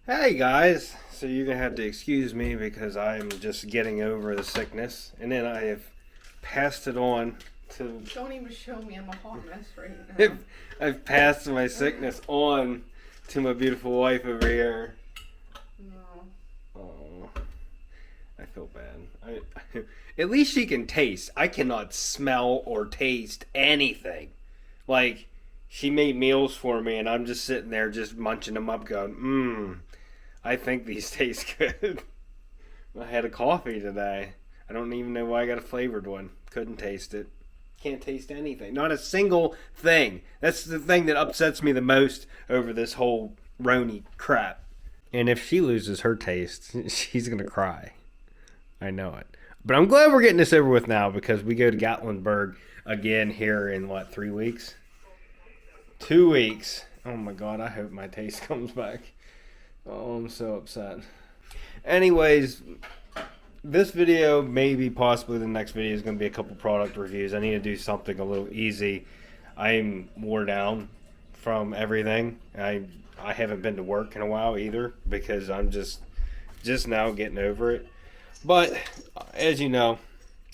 Hey guys, so you're gonna have to excuse me because I'm just getting over the sickness, and then I have passed it on to. Don't even show me. I'm a hot mess right now. I've passed my sickness on to my beautiful wife over here. No. Oh, I feel bad. At least she can taste. I cannot smell or taste anything. Like, she made meals for me, and I'm just sitting there just munching them up, going, I think these taste good. I had a coffee today. I don't even know why I got a flavored one. Couldn't taste it. Can't taste anything. Not a single thing. That's the thing that upsets me the most over this whole Roni crap. And if she loses her taste, she's going to cry. I know it. But I'm glad we're getting this over with now because we go to Gatlinburg again here in, 3 weeks? 2 weeks. Oh my God, I hope my taste comes back. Oh, I'm so upset. Anyways, this video, maybe possibly the next video, is going to be a couple product reviews. I need to do something a little easy. I'm wore down from everything. I haven't been to work in a while either because I'm just now getting over it. But as you know,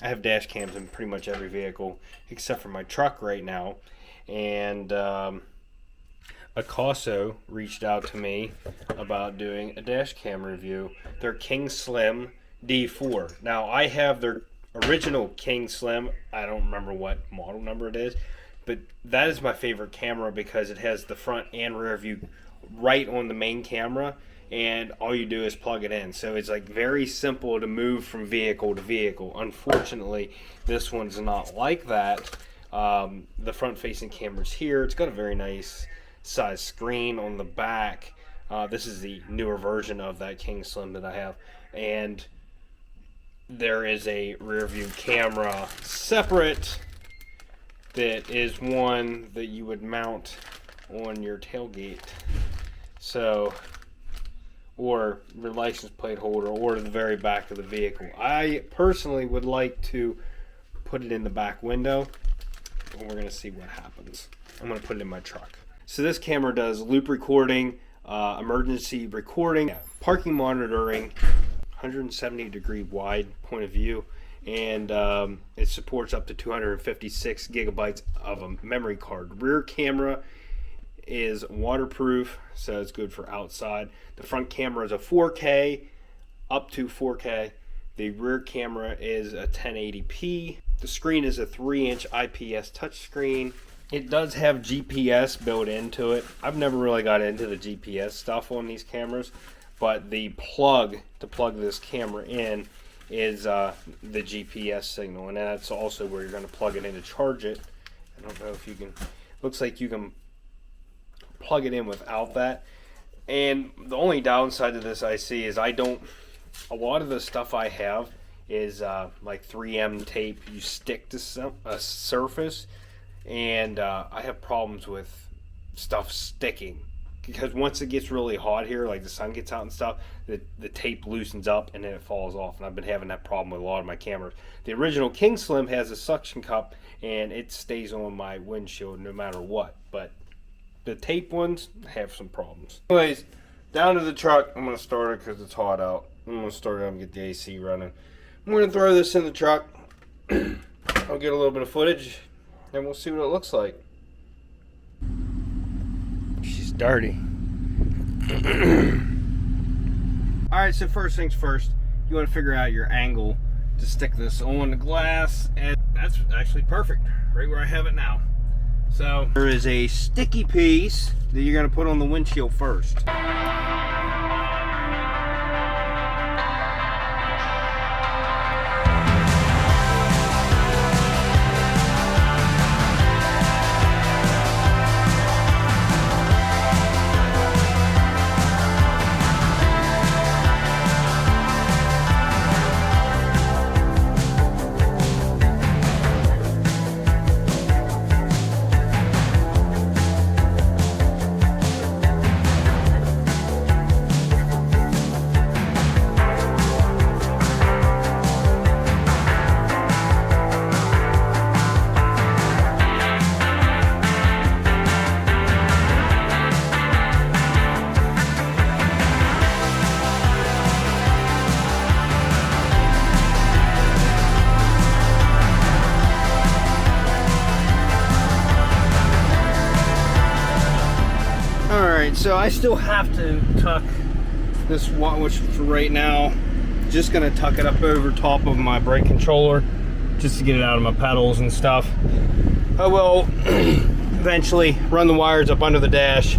I have dash cams in pretty much every vehicle except for my truck right now. And Acaso reached out to me about doing a dash cam review. Their Kingslim D4. Now, I have their original Kingslim. I don't remember what model number it is, but that is my favorite camera because it has the front and rear view right on the main camera, and all you do is plug it in. So it's like very simple to move from vehicle to vehicle. Unfortunately, this one's not like that. The front-facing camera's here. It's got a very nice size screen on the back. This is the newer version of that Kingslim that I have, and there is a rear view camera separate that is one that you would mount on your tailgate, so, or your license plate holder, or the very back of the vehicle. I personally would like to put it in the back window, and we're going to see what happens. I'm going to put it in my truck. So this camera does loop recording, emergency recording, parking monitoring, 170 degree wide point of view, and it supports up to 256 gigabytes of a memory card. Rear camera is waterproof, so it's good for outside. The front camera is a 4K, up to 4K. The rear camera is a 1080p. The screen is a 3-inch IPS touchscreen. It does have GPS built into it. I've never really got into the GPS stuff on these cameras, but the plug to plug this camera in is the GPS signal, and that's also where you're going to plug it in to charge it. I don't know if you can, looks like you can plug it in without that. And the only downside to this I see is a lot of the stuff I have is like 3M tape you stick to a surface, and I have problems with stuff sticking because once it gets really hot here, like the sun gets out and stuff, the tape loosens up and then it falls off, and I've been having that problem with a lot of my cameras. The original Kingslim has a suction cup and it stays on my windshield no matter what, but the tape ones have some problems. Anyways, down to the truck. I'm going to start it because it's hot out. I'm going to start it up and get the AC running. I'm going to throw this in the truck. I'll get a little bit of footage and we'll see what it looks like. She's dirty. Alright, so first things first, you want to figure out your angle to stick this on the glass, and that's actually perfect, right where I have it now. So there is a sticky piece that you're going to put on the windshield first. so I still have to tuck this one, which for right now, just gonna tuck it up over top of my brake controller just to get it out of my pedals and stuff. I will eventually run the wires up under the dash,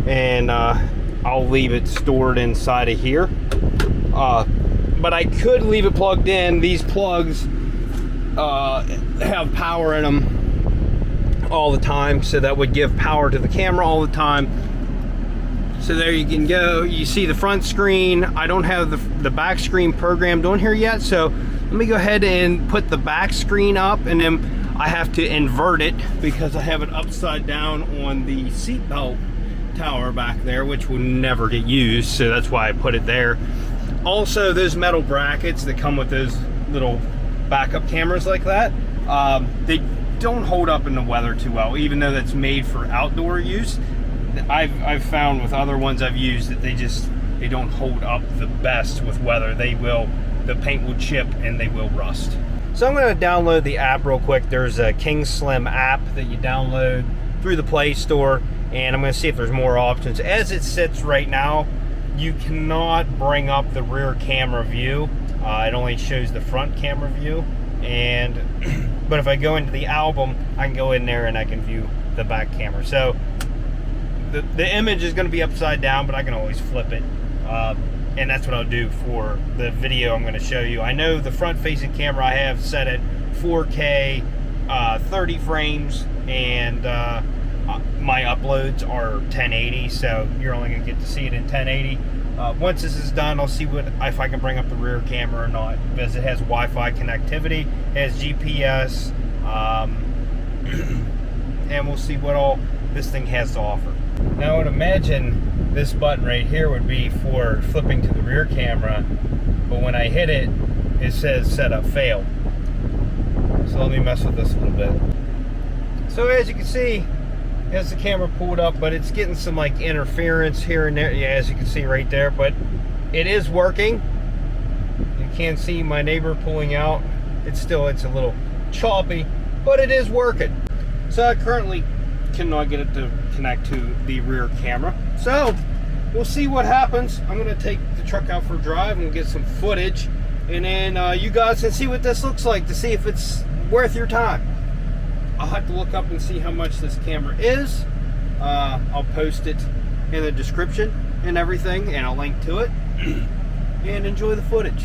and I'll leave it stored inside of here. But I could leave it plugged in. These plugs have power in them all the time, so that would give power to the camera all the time. So there you can go. You see the front screen. I don't have the back screen programmed on here yet, so let me go ahead and put the back screen up, and then I have to invert it because I have it upside down on the seatbelt tower back there, which will never get used, so that's why I put it there. Also, those metal brackets that come with those little backup cameras like that, they don't hold up in the weather too well, even though that's made for outdoor use. I've found with other ones I've used that they don't hold up the best with weather. The paint will chip and they will rust. So I'm going to download the app real quick. There's a Kingslim app that you download through the Play Store, and I'm going to see if there's more options. As it sits right now, you cannot bring up the rear camera view. It only shows the front camera view, but if I go into the album, I can go in there and I can view the back camera. So the image is going to be upside down, but I can always flip it, and that's what I'll do for the video I'm going to show you. I know the front facing camera I have set at 4K 30 frames, and my uploads are 1080, so you're only going to get to see it in 1080. Once this is done, I'll see if I can bring up the rear camera or not, because it has Wi-Fi connectivity, it has GPS, and we'll see what all this thing has to offer. Now I would imagine this button right here would be for flipping to the rear camera, but when I hit it, it says setup failed. So let me mess with this a little bit. So as you can see, has the camera pulled up, but it's getting some like interference here and there. Yeah, as you can see right there, but it is working. You can't see my neighbor pulling out. It's a little choppy, but it is working. So I currently cannot get it to connect to the rear camera. So we'll see what happens. I'm gonna take the truck out for a drive and get some footage, and then you guys can see what this looks like to see if it's worth your time. I'll have to look up and see how much this camera is. I'll post it in the description and everything, and I'll link to it. And enjoy the footage.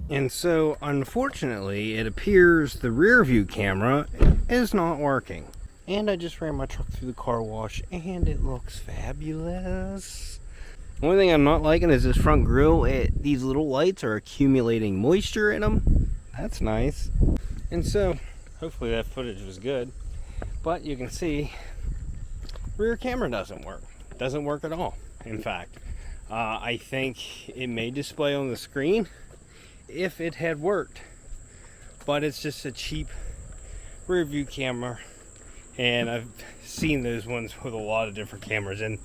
And so, unfortunately, it appears the rear view camera is not working. And I just ran my truck through the car wash, and it looks fabulous. The only thing I'm not liking is this front grille. These little lights are accumulating moisture in them. That's nice. And so, hopefully that footage was good. But you can see, rear camera doesn't work. Doesn't work at all, in fact. I think it may display on the screen if it had worked, but it's just a cheap rear view camera, and I've seen those ones with a lot of different cameras, and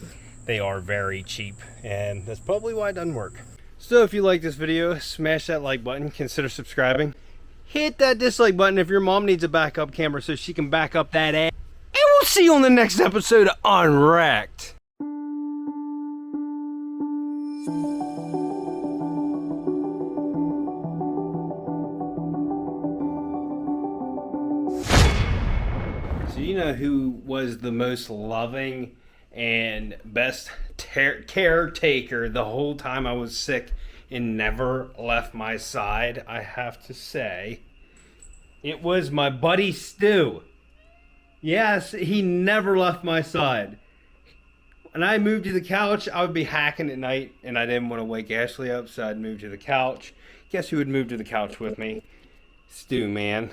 they are very cheap, and that's probably why it doesn't work. So if you like this video, smash that like button, consider subscribing, hit that dislike button if your mom needs a backup camera so she can back up that ass, and we'll see you on the next episode of Unwracked. So you know who was the most loving and best caretaker the whole time I was sick and never left my side? I have to say, it was my buddy Stu. Yes, he never left my side. When I moved to the couch, I would be hacking at night, and I didn't want to wake Ashley up, so I'd move to the couch, Guess who would move to the couch with me? Stu, man.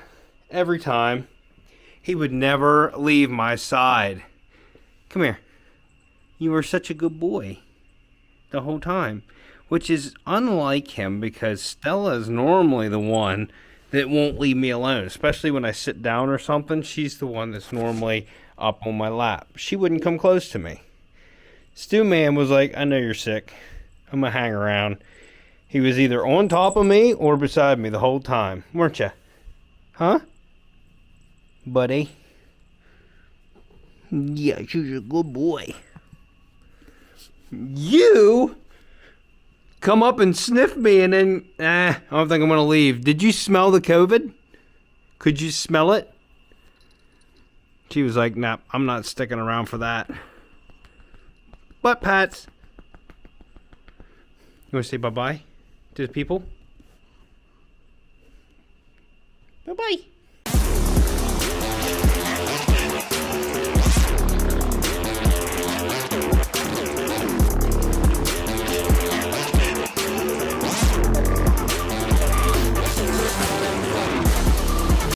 Every time. He would never leave my side. Come here. You were such a good boy the whole time. Which is unlike him because Stella is normally the one that won't leave me alone. Especially when I sit down or something. She's the one that's normally up on my lap. She wouldn't come close to me. Stu Man was like, I know you're sick. I'm going to hang around. He was either on top of me or beside me the whole time. Weren't you? Huh? Buddy? Yeah, you're a good boy. You come up and sniff me and then, I don't think I'm going to leave. Did you smell the COVID? Could you smell it? She was like, nah, I'm not sticking around for that. Butt pats. You want to say bye-bye to the people? Bye-bye.